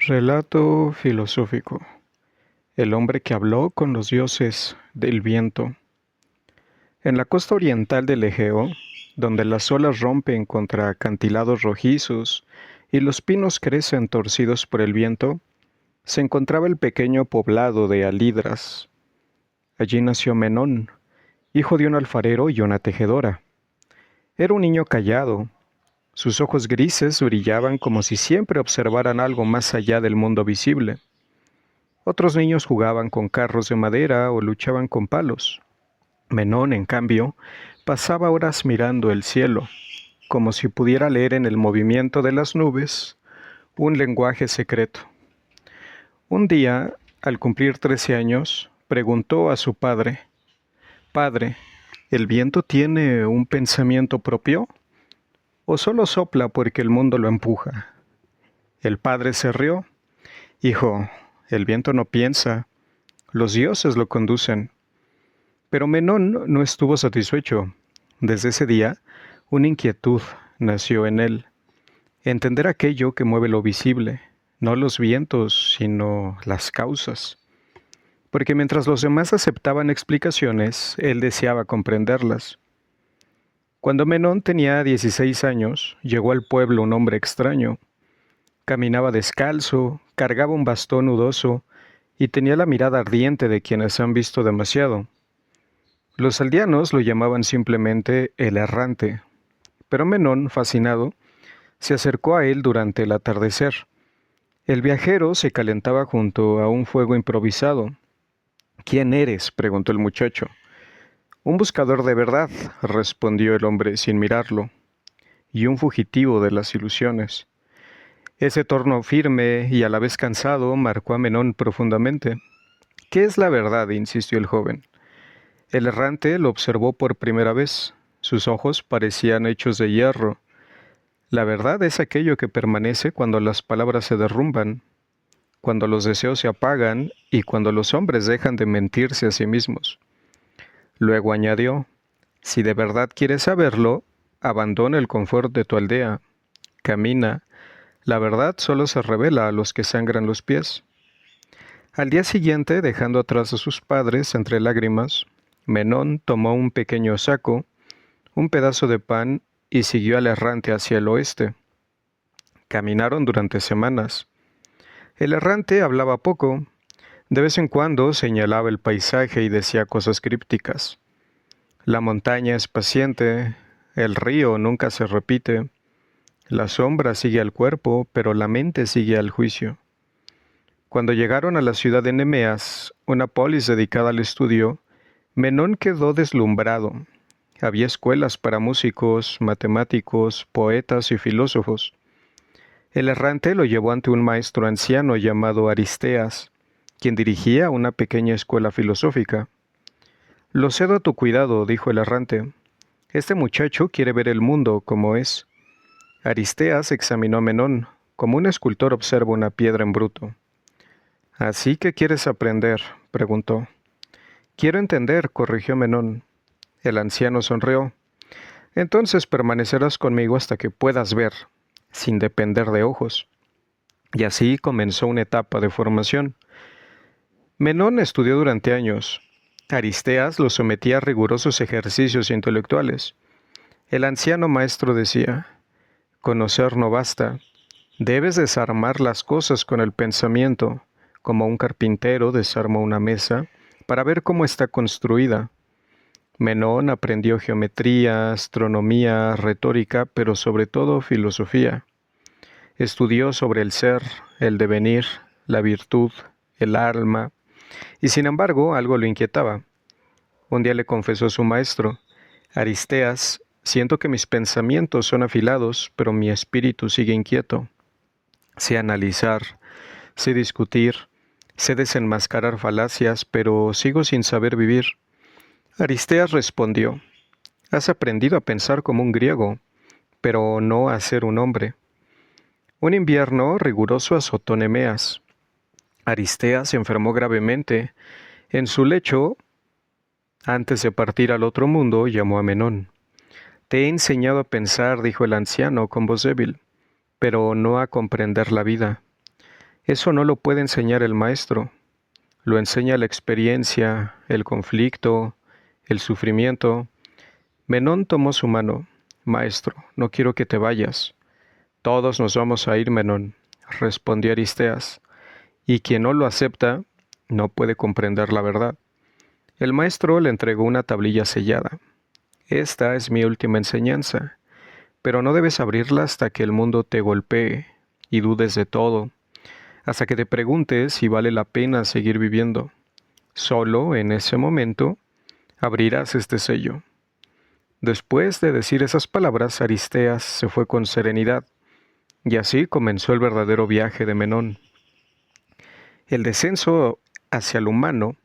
Relato filosófico. El hombre que habló con los dioses del viento. En la costa oriental del Egeo, donde las olas rompen contra acantilados rojizos y los pinos crecen torcidos por el viento, se encontraba el pequeño poblado de Alidras. Allí nació Menón, hijo de un alfarero y una tejedora. Era un niño callado. Sus ojos grises brillaban como si siempre observaran algo más allá del mundo visible. Otros niños jugaban con carros de madera o luchaban con palos. Menón, en cambio, pasaba horas mirando el cielo, como si pudiera leer en el movimiento de las nubes un lenguaje secreto. Un día, al cumplir 13 años, preguntó a su padre: «Padre, ¿el viento tiene un pensamiento propio? ¿O solo sopla porque el mundo lo empuja?» El padre se rió. «Hijo, el viento no piensa, los dioses lo conducen». Pero Menón no estuvo satisfecho. Desde ese día, una inquietud nació en él: entender aquello que mueve lo visible, no los vientos, sino las causas. Porque mientras los demás aceptaban explicaciones, él deseaba comprenderlas. Cuando Menón tenía 16 años, llegó al pueblo un hombre extraño. Caminaba descalzo, cargaba un bastón nudoso y tenía la mirada ardiente de quienes han visto demasiado. Los aldeanos lo llamaban simplemente el errante, pero Menón, fascinado, se acercó a él durante el atardecer. El viajero se calentaba junto a un fuego improvisado. «¿Quién eres?», preguntó el muchacho. «Un buscador de verdad», respondió el hombre sin mirarlo, «y un fugitivo de las ilusiones». Ese tono firme y a la vez cansado marcó a Menón profundamente. «¿Qué es la verdad?», insistió el joven. El errante lo observó por primera vez. Sus ojos parecían hechos de hierro. «La verdad es aquello que permanece cuando las palabras se derrumban, cuando los deseos se apagan y cuando los hombres dejan de mentirse a sí mismos». Luego añadió: «Si de verdad quieres saberlo, abandona el confort de tu aldea. Camina. La verdad solo se revela a los que sangran los pies». Al día siguiente, dejando atrás a sus padres entre lágrimas, Menón tomó un pequeño saco, un pedazo de pan y siguió al errante hacia el oeste. Caminaron durante semanas. El errante hablaba poco. De vez en cuando señalaba el paisaje y decía cosas crípticas. La montaña es paciente, el río nunca se repite, la sombra sigue al cuerpo, pero la mente sigue al juicio. Cuando llegaron a la ciudad de Nemeas, una polis dedicada al estudio, Menón quedó deslumbrado. Había escuelas para músicos, matemáticos, poetas y filósofos. El errante lo llevó ante un maestro anciano llamado Aristeas, quien dirigía una pequeña escuela filosófica. «Lo cedo a tu cuidado», dijo el errante. «Este muchacho quiere ver el mundo como es». Aristeas examinó a Menón, como un escultor observa una piedra en bruto. «¿Así que quieres aprender?», preguntó. «Quiero entender», corrigió Menón. El anciano sonrió. «Entonces permanecerás conmigo hasta que puedas ver, sin depender de ojos». Y así comenzó una etapa de formación. Menón estudió durante años. Aristeas lo sometía a rigurosos ejercicios intelectuales. El anciano maestro decía: «Conocer no basta. Debes desarmar las cosas con el pensamiento, como un carpintero desarma una mesa para ver cómo está construida». Menón aprendió geometría, astronomía, retórica, pero sobre todo filosofía. Estudió sobre el ser, el devenir, la virtud, el alma, y sin embargo algo lo inquietaba. Un día le confesó a su maestro: «Aristeas, siento que mis pensamientos son afilados, pero mi espíritu sigue inquieto. Sé analizar, sé discutir, sé desenmascarar falacias, pero sigo sin saber vivir». Aristeas respondió: «Has aprendido a pensar como un griego, pero no a ser un hombre». Un invierno riguroso azotó Nemeas. Aristeas se enfermó gravemente. En su lecho, antes de partir al otro mundo, llamó a Menón. «Te he enseñado a pensar», dijo el anciano con voz débil, «pero no a comprender la vida». Eso no lo puede enseñar el maestro, lo enseña la experiencia, el conflicto, el sufrimiento. Menón tomó su mano. Maestro, no quiero que te vayas. Todos nos vamos a ir, Menón, respondió Aristeas, y quien no lo acepta no puede comprender la verdad. El maestro le entregó una tablilla sellada. Esta es mi última enseñanza, pero no debes abrirla hasta que el mundo te golpee y dudes de todo, hasta que te preguntes si vale la pena seguir viviendo. Solo en ese momento abrirás este sello. Después de decir esas palabras, Aristeas se fue con serenidad, y así comenzó el verdadero viaje de Menón. El descenso hacia el humano.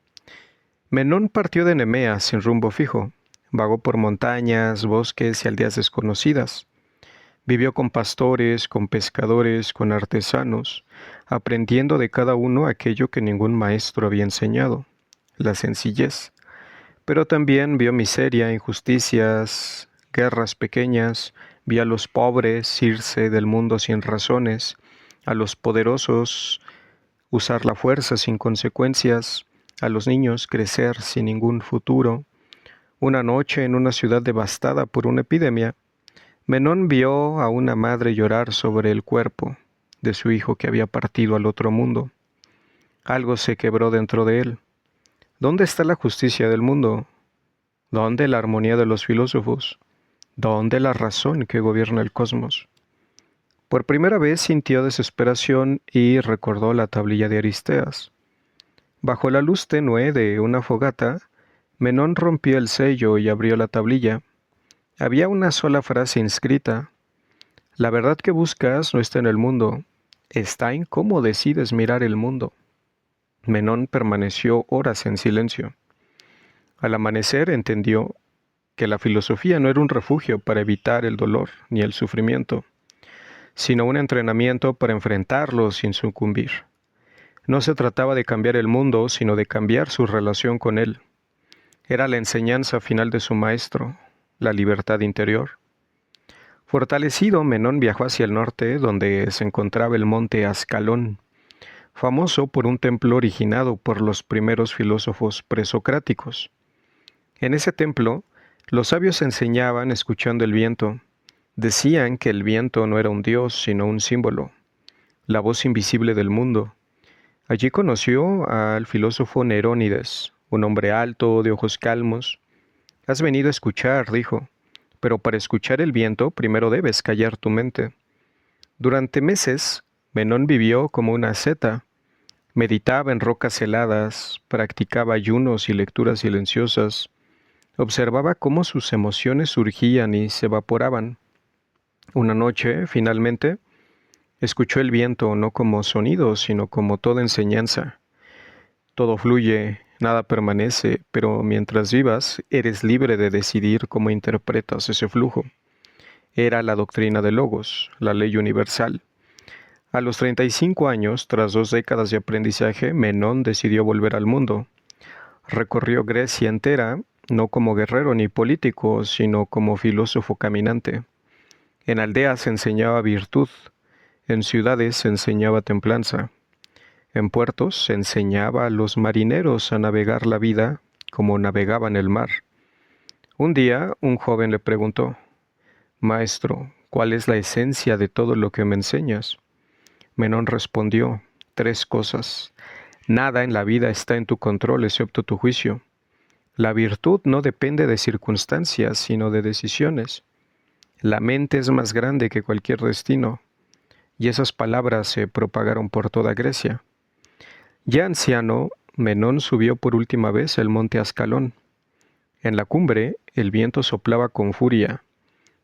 Menón partió de Nemea sin rumbo fijo. Vagó por montañas, bosques y aldeas desconocidas. Vivió con pastores, con pescadores, con artesanos, aprendiendo de cada uno aquello que ningún maestro había enseñado, la sencillez. Pero también vio miseria, injusticias, guerras pequeñas, vio a los pobres irse del mundo sin razones, a los poderosos usar la fuerza sin consecuencias, a los niños crecer sin ningún futuro. Una noche en una ciudad devastada por una epidemia, Menón vio a una madre llorar sobre el cuerpo de su hijo que había partido al otro mundo. Algo se quebró dentro de él. ¿Dónde está la justicia del mundo? ¿Dónde la armonía de los filósofos? ¿Dónde la razón que gobierna el cosmos? Por primera vez sintió desesperación y recordó la tablilla de Aristeas. Bajo la luz tenue de una fogata, Menón rompió el sello y abrió la tablilla. Había una sola frase inscrita: la verdad que buscas no está en el mundo, está en cómo decides mirar el mundo. Menón permaneció horas en silencio. Al amanecer entendió que la filosofía no era un refugio para evitar el dolor ni el sufrimiento, sino un entrenamiento para enfrentarlo sin sucumbir. No se trataba de cambiar el mundo, sino de cambiar su relación con él. Era la enseñanza final de su maestro, la libertad interior. Fortalecido, Menón viajó hacia el norte, donde se encontraba el monte Ascalón, famoso por un templo originado por los primeros filósofos presocráticos. En ese templo, los sabios enseñaban escuchando el viento. Decían que el viento no era un dios, sino un símbolo, la voz invisible del mundo. Allí conoció al filósofo Nerónides, un hombre alto, de ojos calmos. Has venido a escuchar, dijo, pero para escuchar el viento primero debes callar tu mente. Durante meses, Menón vivió como una asceta. Meditaba en rocas heladas, practicaba ayunos y lecturas silenciosas. Observaba cómo sus emociones surgían y se evaporaban. Una noche, finalmente, escuchó el viento no como sonido, sino como toda enseñanza. Todo fluye, nada permanece, pero mientras vivas, eres libre de decidir cómo interpretas ese flujo. Era la doctrina de Logos, la ley universal. A los 35 años, tras 2 décadas de aprendizaje, Menón decidió volver al mundo. Recorrió Grecia entera, no como guerrero ni político, sino como filósofo caminante. En aldeas enseñaba virtud, en ciudades enseñaba templanza. En puertos enseñaba a los marineros a navegar la vida como navegaban el mar. Un día, un joven le preguntó: Maestro, ¿cuál es la esencia de todo lo que me enseñas? Menón respondió: 3 cosas. Nada en la vida está en tu control excepto tu juicio. La virtud no depende de circunstancias, sino de decisiones. La mente es más grande que cualquier destino. Y esas palabras se propagaron por toda Grecia. Ya anciano, Menón subió por última vez el monte Ascalón. En la cumbre, el viento soplaba con furia.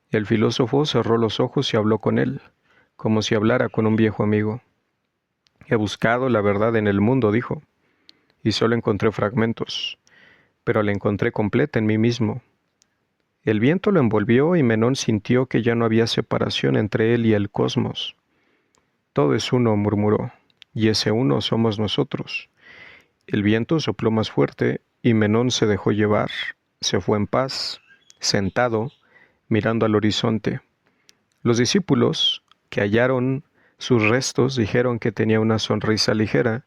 El filósofo cerró los ojos y habló con él, como si hablara con un viejo amigo. He buscado la verdad en el mundo, dijo, y solo encontré fragmentos, pero la encontré completa en mí mismo. El viento lo envolvió y Menón sintió que ya no había separación entre él y el cosmos. Todo es uno, murmuró, y ese uno somos nosotros. El viento sopló más fuerte y Menón se dejó llevar, se fue en paz, sentado, mirando al horizonte. Los discípulos, que hallaron Sus restos dijeron que tenía una sonrisa ligera,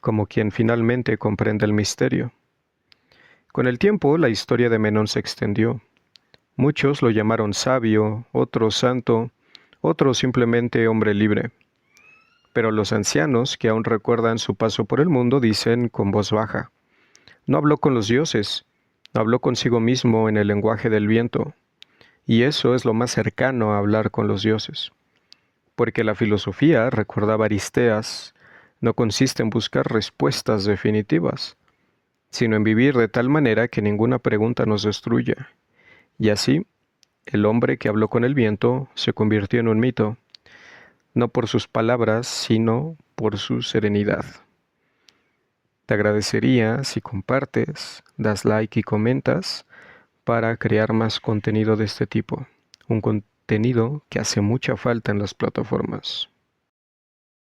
como quien finalmente comprende el misterio. Con el tiempo, la historia de Menón se extendió. Muchos lo llamaron sabio, otros santo, otros simplemente hombre libre. Pero los ancianos, que aún recuerdan su paso por el mundo, dicen con voz baja: no habló con los dioses, habló consigo mismo en el lenguaje del viento. Y eso es lo más cercano a hablar con los dioses. Porque la filosofía, recordaba Aristeas, no consiste en buscar respuestas definitivas, sino en vivir de tal manera que ninguna pregunta nos destruya. Y así, el hombre que habló con el viento se convirtió en un mito, no por sus palabras, sino por su serenidad. Te agradecería si compartes, das like y comentas para crear más contenido de este tipo, un contenido que hace mucha falta en las plataformas.